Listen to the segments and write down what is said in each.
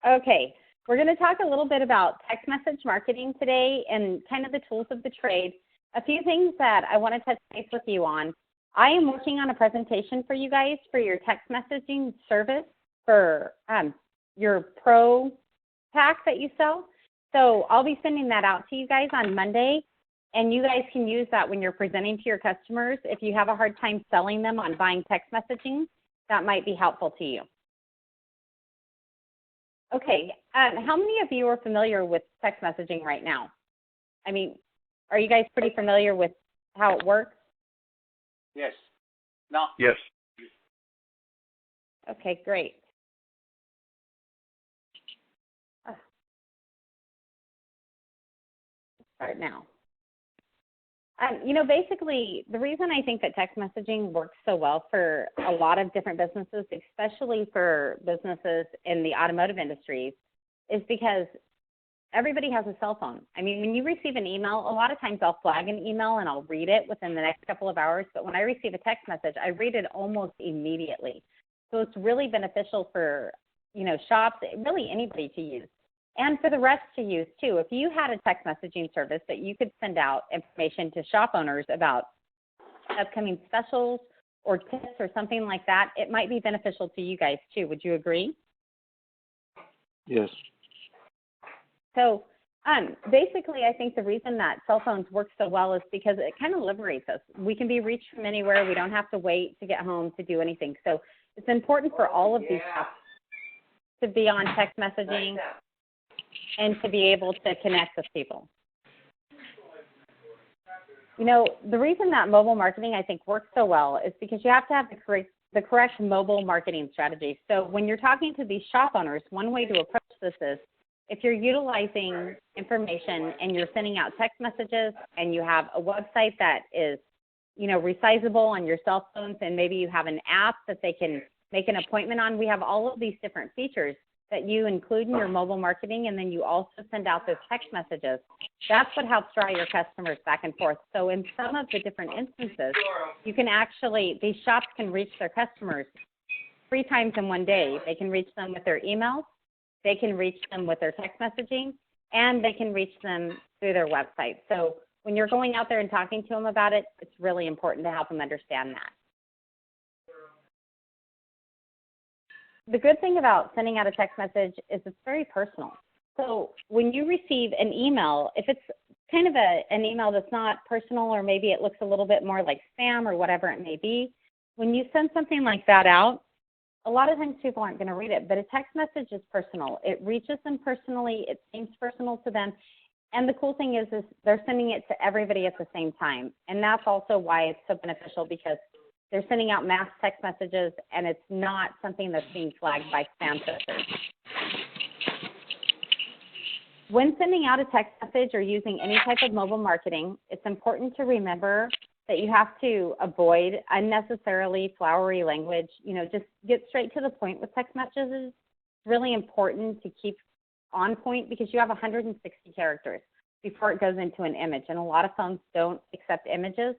Okay, we're going to talk a little bit about text message marketing today and kind of the tools of the trade. A few things that I want to touch base with you on. I am working on a presentation for you guys for your text messaging service for your pro pack that you sell. So I'll be sending that out to you guys on Monday, and you guys can use that when you're presenting to your customers. If you have a hard time selling them on buying text messaging, that might be helpful to you. Okay, how many of you are familiar with text messaging right now? I mean, are you guys pretty familiar with how it works? Yes. No. Yes. Okay, great. Start now. You know, basically, the reason I think that text messaging works so well for a lot of different businesses, especially for businesses in the automotive industries, is because everybody has a cell phone. I mean, when you receive an email, a lot of times I'll flag an email and I'll read it within the next couple of hours. But when I receive a text message, I read it almost immediately. So it's really beneficial for, you know, shops, really anybody to use. And for the rest to use too. If you had a text messaging service that you could send out information to shop owners about upcoming specials or tips or something like that, it might be beneficial to you guys too. Would you agree? Yes. So basically, I think the reason that cell phones work so well is because it kind of liberates us. We can be reached from anywhere. We don't have to wait to get home to do anything. So it's important for all of these shops to be on text messaging and to be able to connect with people. You know, the reason that mobile marketing, I think, works so well is because you have to have the correct mobile marketing strategy. So when you're talking to these shop owners, one way to approach this is if you're utilizing information and you're sending out text messages and you have a website that is, you know, resizable on your cell phones, and maybe you have an app that they can make an appointment on. We have all of these different features that you include in your mobile marketing, and then you also send out those text messages. That's what helps draw your customers back and forth. So in some of the different instances, you can actually, these shops can reach their customers 3 times in one day. They can reach them with their emails, they can reach them with their text messaging, and they can reach them through their website. So when you're going out there and talking to them about it, it's really important to help them understand that. The good thing about sending out a text message is it's very personal. So when you receive an email, if it's kind of an email that's not personal, or maybe it looks a little bit more like spam or whatever it may be, when you send something like that out, a lot of times people aren't going to read it, but a text message is personal. It reaches them personally. It seems personal to them. And the cool thing is they're sending it to everybody at the same time. And that's also why it's so beneficial, because they're sending out mass text messages, and it's not something that's being flagged by spam filters. When sending out a text message or using any type of mobile marketing, it's important to remember that you have to avoid unnecessarily flowery language. You know, just get straight to the point with text messages. It's really important to keep on point, because you have 160 characters before it goes into an image, and a lot of phones don't accept images.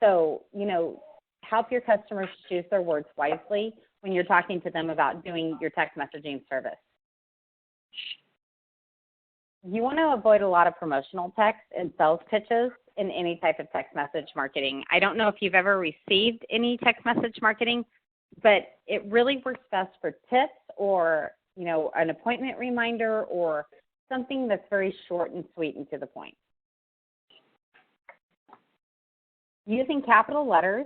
So, you know, help your customers choose their words wisely when you're talking to them about doing your text messaging service. You want to avoid a lot of promotional text and sales pitches in any type of text message marketing. I don't know if you've ever received any text message marketing, but it really works best for tips or, you know, an appointment reminder or something that's very short and sweet and to the point. Using capital letters,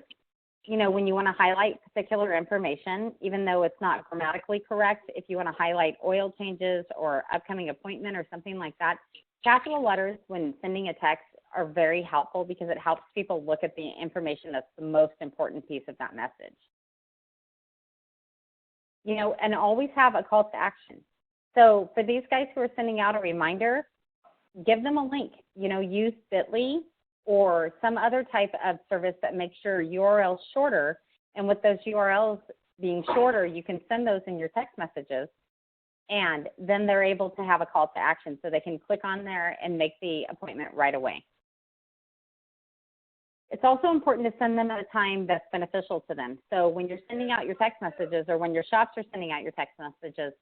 you know, when you want to highlight particular information, even though it's not grammatically correct, if you want to highlight oil changes or upcoming appointment or something like that, capital letters when sending a text are very helpful, because it helps people look at the information that's the most important piece of that message. You know, and always have a call to action. So for these guys who are sending out a reminder, give them a link. You know, use Bitly or some other type of service that makes your URLs shorter. And with those URLs being shorter, you can send those in your text messages, and then they're able to have a call to action, so they can click on there and make the appointment right away. It's also important to send them at a time that's beneficial to them. So when you're sending out your text messages, or when your shops are sending out your text messages,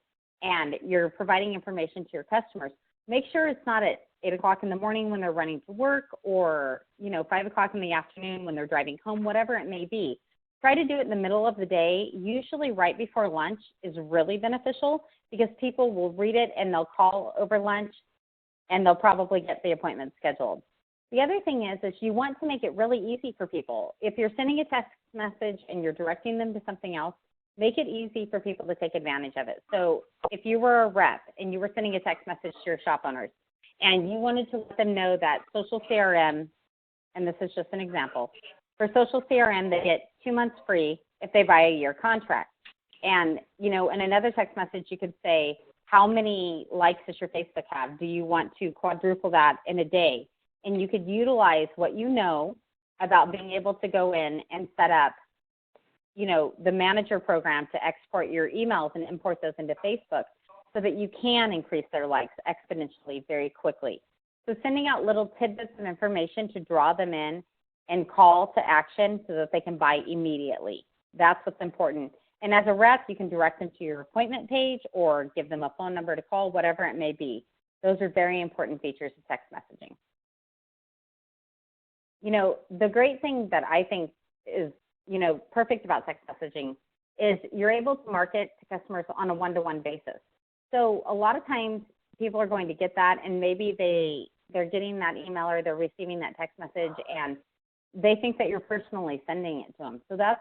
and you're providing information to your customers, make sure it's not at 8 o'clock in the morning when they're running to work, or 5 o'clock in the afternoon when they're driving home, whatever it may be. Try to do it in the middle of the day. Usually right before lunch is really beneficial because people will read it and they'll call over lunch and they'll probably get the appointment scheduled. The other thing is you want to make it really easy for people. If you're sending a text message and you're directing them to something else, make it easy for people to take advantage of it. So if you were a rep and you were sending a text message to your shop owners and you wanted to let them know that social CRM, and this is just an example, for social CRM, they get 2 months free if they buy a year contract. And, in another text message, you could say, how many likes does your Facebook have? Do you want to quadruple that in a day? And you could utilize what you know about being able to go in and set up, the manager program to export your emails and import those into Facebook so that you can increase their likes exponentially very quickly. So sending out little tidbits of information to draw them in and call to action so that they can buy immediately. That's what's important. And as a rep, you can direct them to your appointment page or give them a phone number to call, whatever it may be. Those are very important features of text messaging. The great thing that I think is, perfect about text messaging is you're able to market to customers on a one-to-one basis. So a lot of times people are going to get that and maybe they're getting that email or they're receiving that text message and they think that you're personally sending it to them. So that's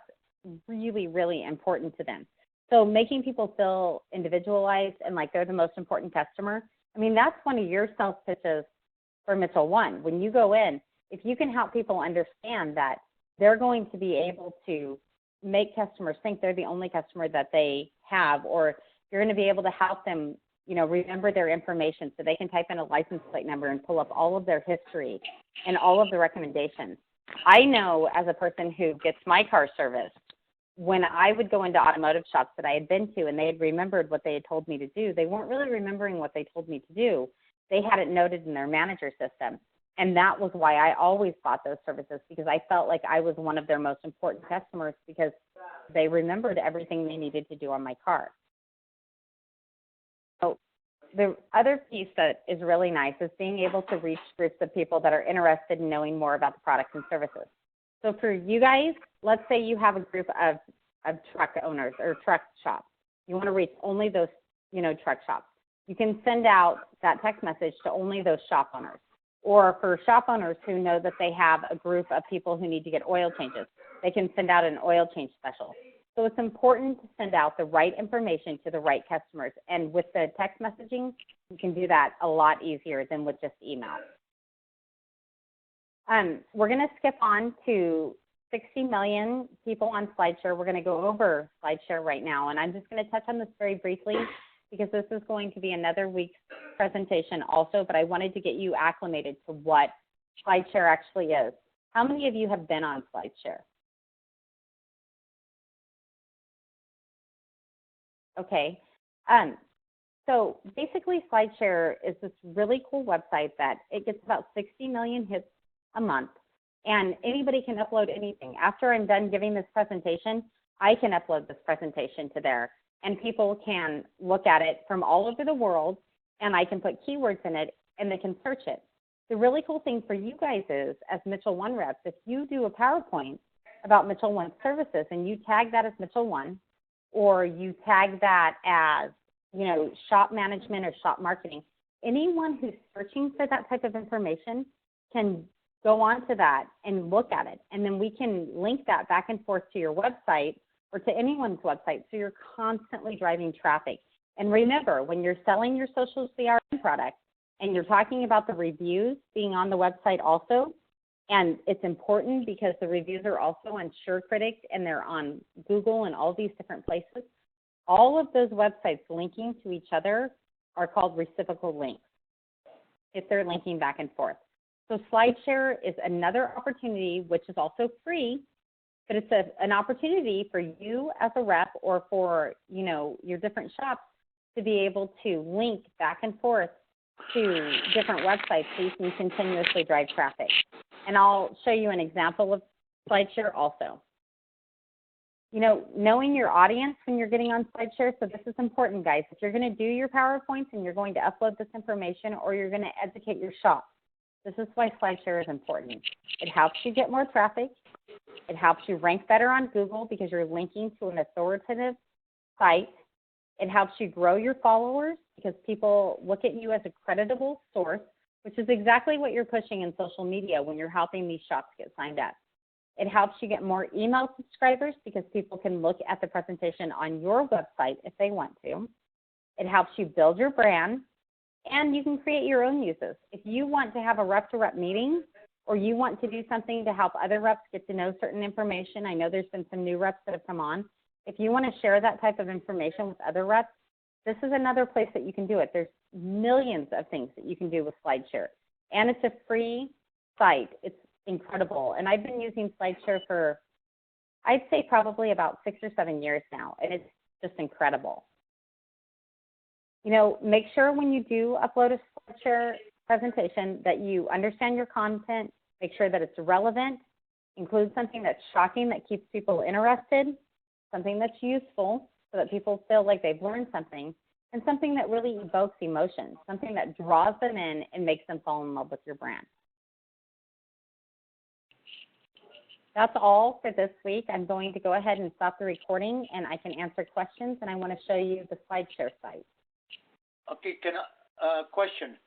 really, really important to them. So making people feel individualized and like they're the most important customer, that's one of your sales pitches for Mitchell One. When you go in, if you can help people understand that they're going to be able to make customers think they're the only customer that they have, or you're going to be able to help them, remember their information so they can type in a license plate number and pull up all of their history and all of the recommendations. I know as a person who gets my car serviced, when I would go into automotive shops that I had been to and they had remembered what they had told me to do, they weren't really remembering what they told me to do. They had it noted in their manager system. And that was why I always bought those services, because I felt like I was one of their most important customers because they remembered everything they needed to do on my car. So the other piece that is really nice is being able to reach groups of people that are interested in knowing more about the products and services. So for you guys, let's say you have a group of truck owners or truck shops. You want to reach only those, truck shops. You can send out that text message to only those shop owners. Or for shop owners who know that they have a group of people who need to get oil changes, they can send out an oil change special. So it's important to send out the right information to the right customers. And with the text messaging, you can do that a lot easier than with just email. We're going to skip on to 60 million people on SlideShare. We're going to go over SlideShare right now. And I'm just going to touch on this very briefly because this is going to be another week's presentation also, but I wanted to get you acclimated to what SlideShare actually is. How many of you have been on SlideShare? Okay. So basically SlideShare is this really cool website that it gets about 60 million hits a month, and anybody can upload anything. After I'm done giving this presentation, I can upload this presentation to there, and people can look at it from all over the world, and I can put keywords in it, and they can search it. The really cool thing for you guys is, as Mitchell One reps, if you do a PowerPoint about Mitchell One services and you tag that as Mitchell One, or you tag that as, shop management or shop marketing, anyone who's searching for that type of information can go on to that and look at it. And then we can link that back and forth to your website or to anyone's website, so you're constantly driving traffic. And remember, when you're selling your social CRM product and you're talking about the reviews being on the website also, and it's important because the reviews are also on SureCritic and they're on Google and all these different places, all of those websites linking to each other are called reciprocal links if they're linking back and forth. So SlideShare is another opportunity, which is also free, but it's an opportunity for you as a rep or for, your different shops to be able to link back and forth to different websites so you can continuously drive traffic. And I'll show you an example of SlideShare also. knowing your audience when you're getting on SlideShare. So this is important, guys. If you're going to do your PowerPoints and you're going to upload this information or you're going to educate your shop, this is why SlideShare is important. It helps you get more traffic. It helps you rank better on Google because you're linking to an authoritative site. It helps you grow your followers because people look at you as a creditable source, which is exactly what you're pushing in social media when you're helping these shops get signed up. It helps you get more email subscribers because people can look at the presentation on your website if they want to. It helps you build your brand, and you can create your own uses. If you want to have a rep-to-rep meeting or you want to do something to help other reps get to know certain information, I know there's been some new reps that have come on. If you want to share that type of information with other reps, this is another place that you can do it. There's millions of things that you can do with SlideShare, and it's a free site. It's incredible, and I've been using SlideShare for, I'd say, probably about 6 or 7 years now, and it's just incredible. Make sure when you do upload a SlideShare presentation that you understand your content, make sure that it's relevant, include something that's shocking that keeps people interested, something that's useful so that people feel like they've learned something, and something that really evokes emotion, something that draws them in and makes them fall in love with your brand. That's all for this week. I'm going to go ahead and stop the recording, and I can answer questions, and I want to show you the SlideShare site. Okay, question.